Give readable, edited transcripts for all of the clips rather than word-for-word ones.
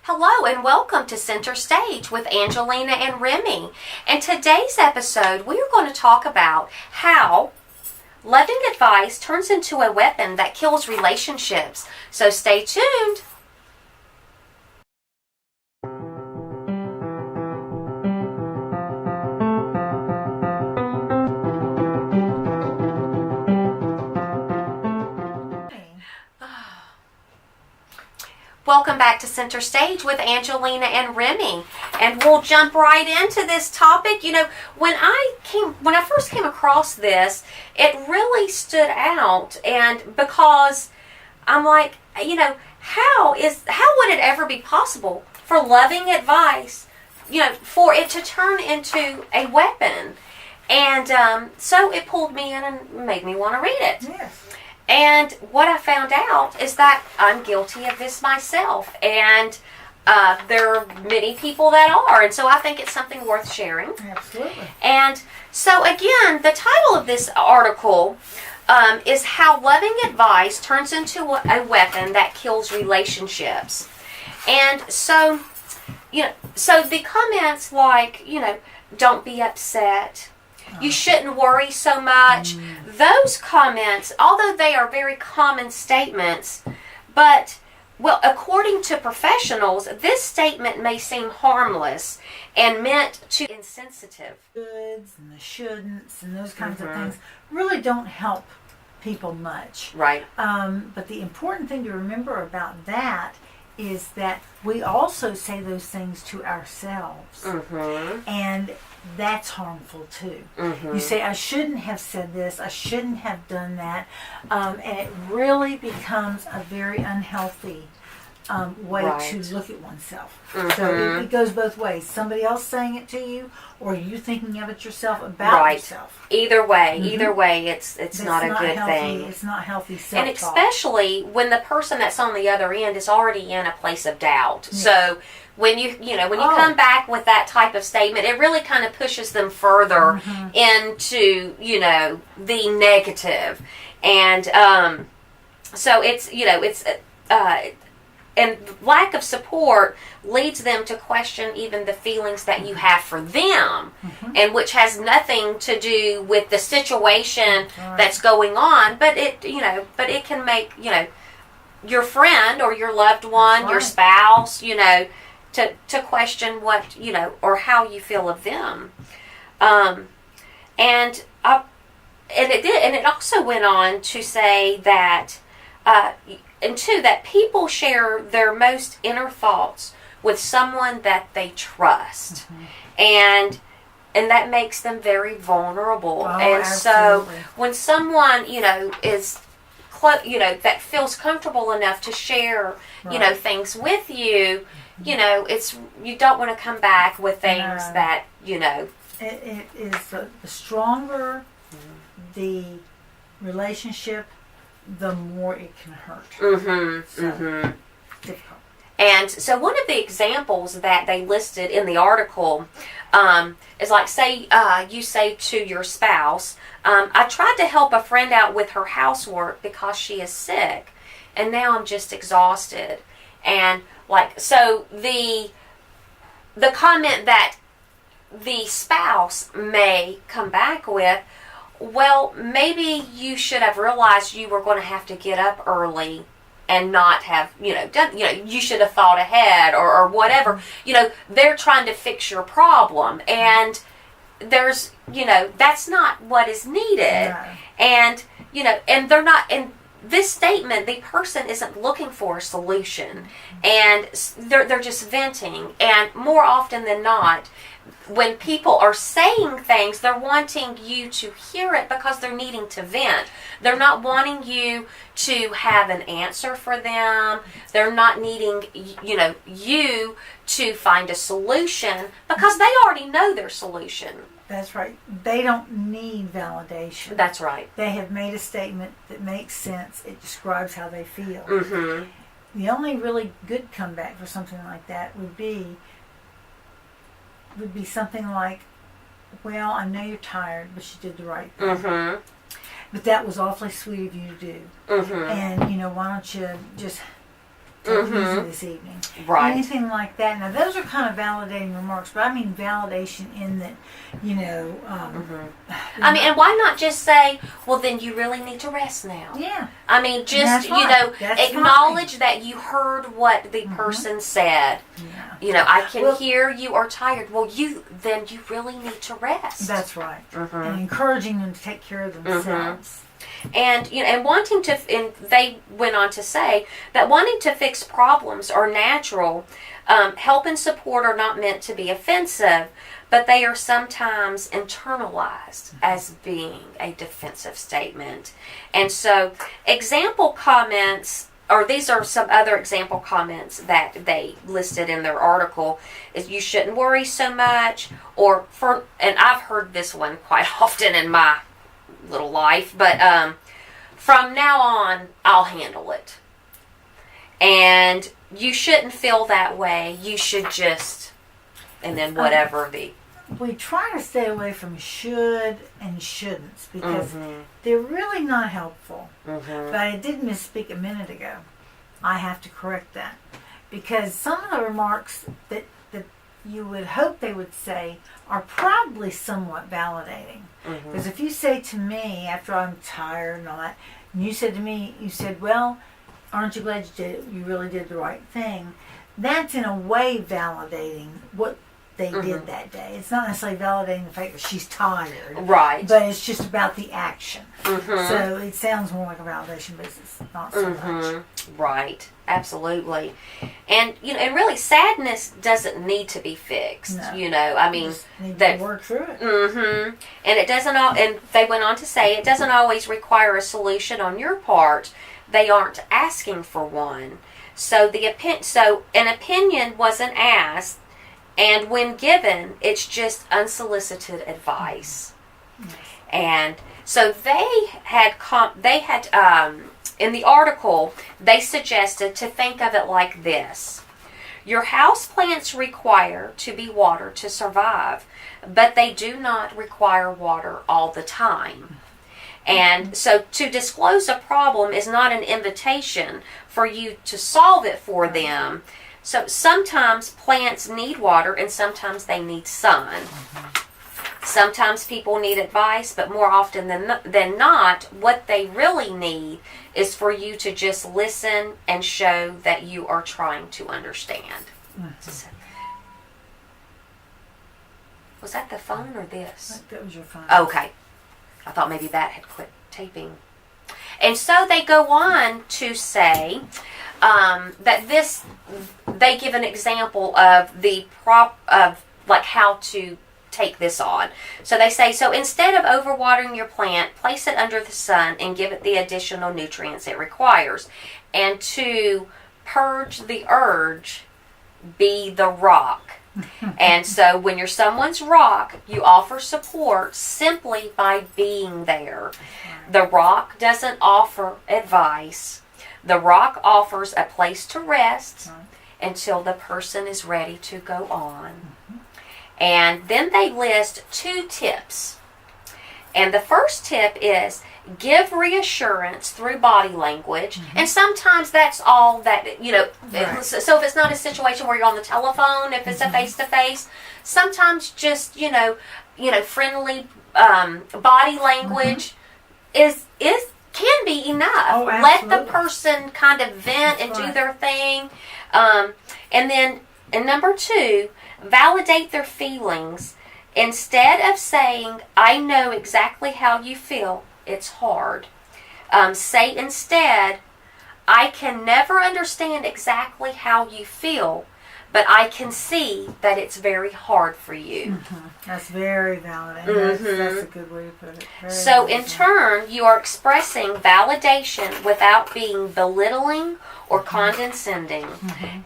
Hello and welcome to Center Stage with Angelina and Remi. In today's episode, we are going to talk about how loving advice turns into a weapon that kills relationships. So stay tuned. Welcome back to Center Stage with Angelina and Remi. And we'll jump right into this topic. You know, when I first came across this, it really stood out, and because I'm like, you know, how would it ever be possible for loving advice, you know, for it to turn into a weapon? And so it pulled me in and made me want to read it. Yes. And what I found out is that I'm guilty of this myself, and there are many people that are, and so I think it's something worth sharing. Absolutely. And so again, the title of this article is How Loving Advice Turns into a Weapon That Kills Relationships. And so, you know, so the comments like, you know, don't be upset, you shouldn't worry so much. Those comments, although they are very common statements, but, well, according to professionals, this statement may seem harmless and meant to be insensitive. Shoulds and the shouldn'ts and those kinds of things really don't help people much. Right. But the important thing to remember about that is that we also say those things to ourselves. And that's harmful too. You say, I shouldn't have said this, I shouldn't have done that, and it really becomes a very unhealthy way to look at oneself. So it goes both ways. Somebody else saying it to you, or you thinking of it yourself about yourself. Either way, it's not a good healthy, thing. It's not healthy self-talk. And especially when the person that's on the other end is already in a place of doubt. Yes. So when you come back with that type of statement, it really kind of pushes them further into, you know, the negative. And so it's, you know, and lack of support leads them to question even the feelings that you have for them, and which has nothing to do with the situation that's going on, but it can make, you know, your friend or your loved one, your spouse, you know, to question what, you know, or how you feel of them. And it also went on to say that that people share their most inner thoughts with someone that they trust, and that makes them very vulnerable. And absolutely. So when someone, you know, is that feels comfortable enough to share, you know, things with you, you know, you don't want to come back with things that, you know. It is the stronger the relationship, the more it can hurt. Difficult. And so one of the examples that they listed in the article is like, say you say to your spouse, I tried to help a friend out with her housework because she is sick, and now I'm just exhausted. And like, so the comment that the spouse may come back with, well, maybe you should have realized you were going to have to get up early and not have, you know, done, you know, you should have thought ahead or whatever. You know, they're trying to fix your problem, and there's, you know, that's not what is needed. And, you know, and they're not, in this statement, the person isn't looking for a solution, and they're just venting. And more often than not, when people are saying things, they're wanting you to hear it because they're needing to vent. They're not wanting you to have an answer for them. They're not needing, you know, you to find a solution because they already know their solution. That's right. They don't need validation. That's right. They have made a statement that makes sense. It describes how they feel. The only really good comeback for something like that would be something like, well, I know you're tired, but you did the right thing. But that was awfully sweet of you to do. And, you know, why don't you just take it easy this evening. Right. Anything like that. Now, those are kind of validating remarks, but I mean validation in that, you know. I mean, and why not just say, well, then you really need to rest now? Yeah. I mean, just, That's right. That's acknowledge that you heard what the person said. Yeah. You know, I can hear you are tired. Well, then you really need to rest. That's right. And encouraging them to take care of themselves. And and wanting to, and they went on to say that wanting to fix problems are natural. Help and support are not meant to be offensive, but they are sometimes internalized as being a defensive statement. And so, example comments, or these are some other example comments that they listed in their article, is you shouldn't worry so much, and I've heard this one quite often in my little life, but from now on, I'll handle it. And you shouldn't feel that way. You should just, and then whatever we try to stay away from should and shouldn'ts because they're really not helpful. But I did misspeak a minute ago. I have to correct that because some of the remarks that you would hope they would say are probably somewhat validating. Because if you say to me after I'm tired and all that, and you said to me, well, aren't you glad you really did the right thing? That's in a way validating what they did that day. It's not necessarily validating the fact that she's tired. Right. But it's just about the action. So it sounds more like a validation, but it's not so much. Right. Absolutely. And and really sadness doesn't need to be fixed. No. I mean, need to work through it. And it doesn't and they went on to say it doesn't always require a solution on your part. They aren't asking for one. So an opinion wasn't asked. And when given, it's just unsolicited advice. And so they had in the article, they suggested to think of it like this. Your houseplants require to be watered to survive, but they do not require water all the time. And so to disclose a problem is not an invitation for you to solve it for them. So sometimes plants need water and sometimes they need sun. Sometimes people need advice, but more often than not, what they really need is for you to just listen and show that you are trying to understand. Was that the phone or this? I think that was your phone. Okay. I thought maybe that had quit taping. And so they go on to say that they give an example of how to take this on. So they say, so instead of overwatering your plant, place it under the sun and give it the additional nutrients it requires. And to purge the urge, be the rock. And so when you're someone's rock, you offer support simply by being there. The rock doesn't offer advice. The rock offers a place to rest until the person is ready to go on. And then they list 2 tips. And the first tip is give reassurance through body language. And sometimes that's all that, so if it's not a situation where you're on the telephone, if it's a face-to-face, sometimes just, friendly body language can be enough. Let the person kind of vent and do their thing. And then, number 2, validate their feelings. Instead of saying, I know exactly how you feel, it's hard. Say instead, I can never understand exactly how you feel, but I can see that it's very hard for you. That's very valid. That's a good way to put it. So in turn, you are expressing validation without being belittling or condescending.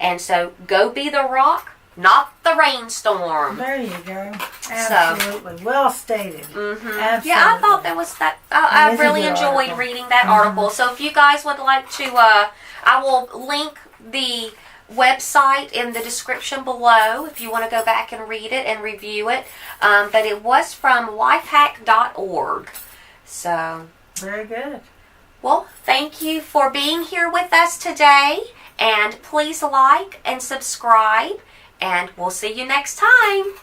And so go be the rock, not the rainstorm. There you go. Absolutely. Well stated. Absolutely. Yeah, I thought that was that. I really enjoyed reading that article. So if you guys would like to, I will link the website in the description below if you want to go back and read it and review it. But it was from lifehack.org. So very good. Well, thank you for being here with us today. And please like and subscribe, and we'll see you next time.